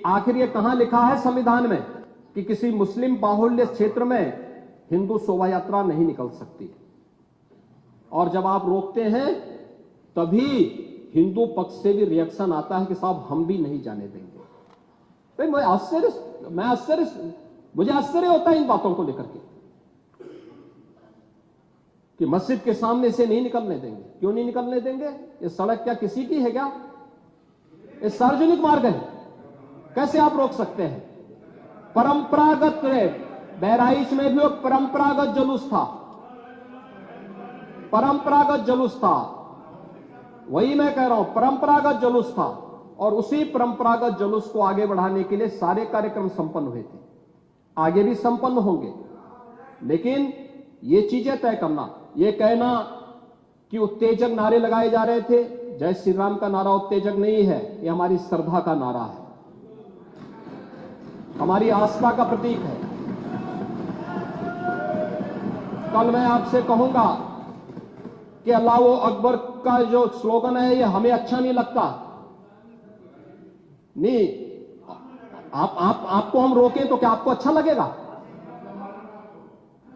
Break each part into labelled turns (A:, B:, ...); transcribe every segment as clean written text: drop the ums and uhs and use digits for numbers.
A: आखिर ये कहां लिखा है संविधान में कि किसी मुस्लिम बाहुल्य क्षेत्र में हिंदू शोभा यात्रा नहीं निकल सकती? और जब आप रोकते हैं तभी हिंदू पक्ष से भी रिएक्शन आता है कि साहब हम भी नहीं जाने देंगे। भाई मुझे आश्चर्य होता है इन बातों को लेकर के कि मस्जिद के सामने से नहीं निकलने देंगे। क्यों नहीं निकलने देंगे? ये सड़क क्या किसी की है क्या? ये सार्वजनिक मार्ग है, कैसे आप रोक सकते हैं? परंपरागत बहराइच में भी परंपरागत जुलूस था, परंपरागत जुलूस था, वही मैं कह रहा हूं, परंपरागत जुलूस था। और उसी परंपरागत जुलूस को आगे बढ़ाने के लिए सारे कार्यक्रम संपन्न हुए थे, आगे भी संपन्न होंगे। लेकिन ये चीजें तय करना, ये कहना कि उत्तेजक नारे लगाए जा रहे थे, जय श्री राम का नारा उत्तेजक नहीं है, ये हमारी श्रद्धा का नारा है, हमारी आस्था का प्रतीक है। कल मैं आपसे कहूंगा कि अल्लाह अकबर का जो स्लोगन है ये हमें अच्छा नहीं लगता, नहीं आपको हम रोकें तो क्या आपको अच्छा लगेगा?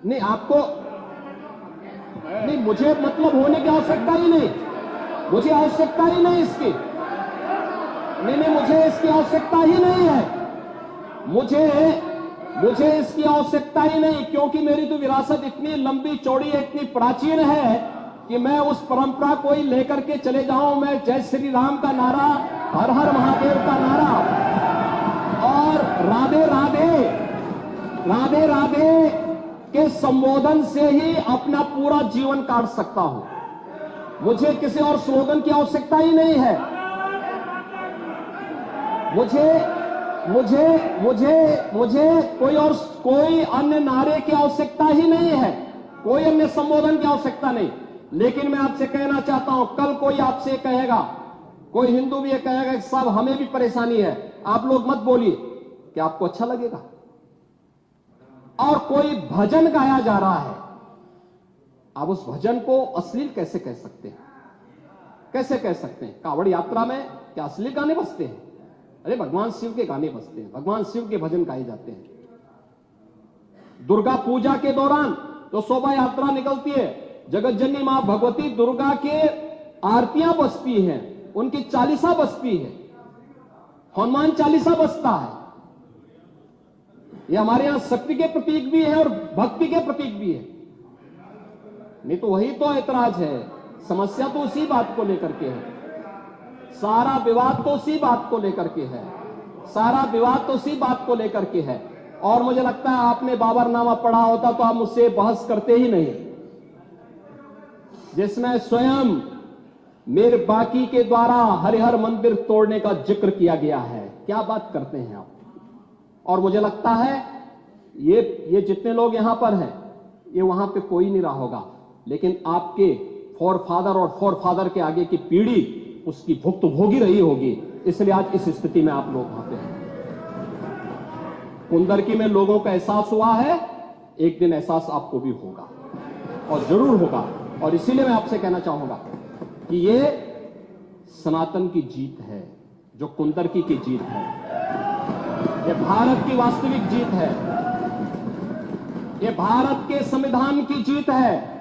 A: नहीं आपको नहीं, मुझे मतलब होने की आवश्यकता ही नहीं, मुझे आवश्यकता ही नहीं इसकी, नहीं मुझे इसकी आवश्यकता ही नहीं है, मुझे इसकी आवश्यकता ही नहीं, क्योंकि मेरी तो विरासत इतनी लंबी चौड़ी है, इतनी प्राचीन है कि मैं उस परंपरा को ही लेकर के चले जाऊं। मैं जय श्री राम का नारा, हर हर महादेव का नारा और राधे राधे राधे राधे के संबोधन से ही अपना पूरा जीवन काट सकता हूं। मुझे किसी और स्लोगन की आवश्यकता ही नहीं है, मुझे कोई अन्य नारे की आवश्यकता ही नहीं है, कोई अन्य संबोधन की आवश्यकता नहीं। लेकिन मैं आपसे कहना चाहता हूं, कल कोई आपसे कहेगा, कोई हिंदू भी ये कहेगा कि साहब हमें भी परेशानी है, आप लोग मत बोलिए, क्या आपको अच्छा लगेगा? और कोई भजन गाया जा रहा है, आप उस भजन को अश्लील कैसे कह सकते हैं? कैसे कह सकते हैं? कांवड़ यात्रा में क्या अश्लील गाने बजते हैं? अरे भगवान शिव के गाने बजते हैं, भगवान शिव के भजन गाए जाते हैं। दुर्गा पूजा के दौरान तो शोभा यात्रा निकलती है, जगत जननी मां भगवती दुर्गा के आरतियां बजती हैं, उनकी चालीसा बजती है, हनुमान चालीसा बजता है। ये हमारे यहां शक्ति के प्रतीक भी है और भक्ति के प्रतीक भी है। नहीं तो वही तो ऐतराज है, समस्या तो उसी बात को लेकर के है, सारा विवाद तो उसी बात को लेकर के है, सारा विवाद तो उसी बात को लेकर के है। और मुझे लगता है आपने बाबरनामा पढ़ा होता तो आप मुझसे बहस करते ही नहीं, जिसमें स्वयं मीर बाकी के द्वारा हरिहर मंदिर तोड़ने का जिक्र किया गया है। क्या बात करते हैं आप? और मुझे लगता है ये जितने लोग यहां पर हैं, ये वहां पे कोई नहीं रहा होगा, लेकिन आपके फोरफादर और फोरफादर के आगे की पीढ़ी उसकी भुक्त भोगी रही होगी, इसलिए आज इस स्थिति में आप लोग वहां पे हैं। कुंदरकी में लोगों का एहसास हुआ है, एक दिन एहसास आपको भी होगा और जरूर होगा। और इसीलिए मैं आपसे कहना चाहूंगा कि ये सनातन की जीत है, जो कुंदरकी की जीत है, ये भारत की वास्तविक जीत है, ये भारत के संविधान की जीत है।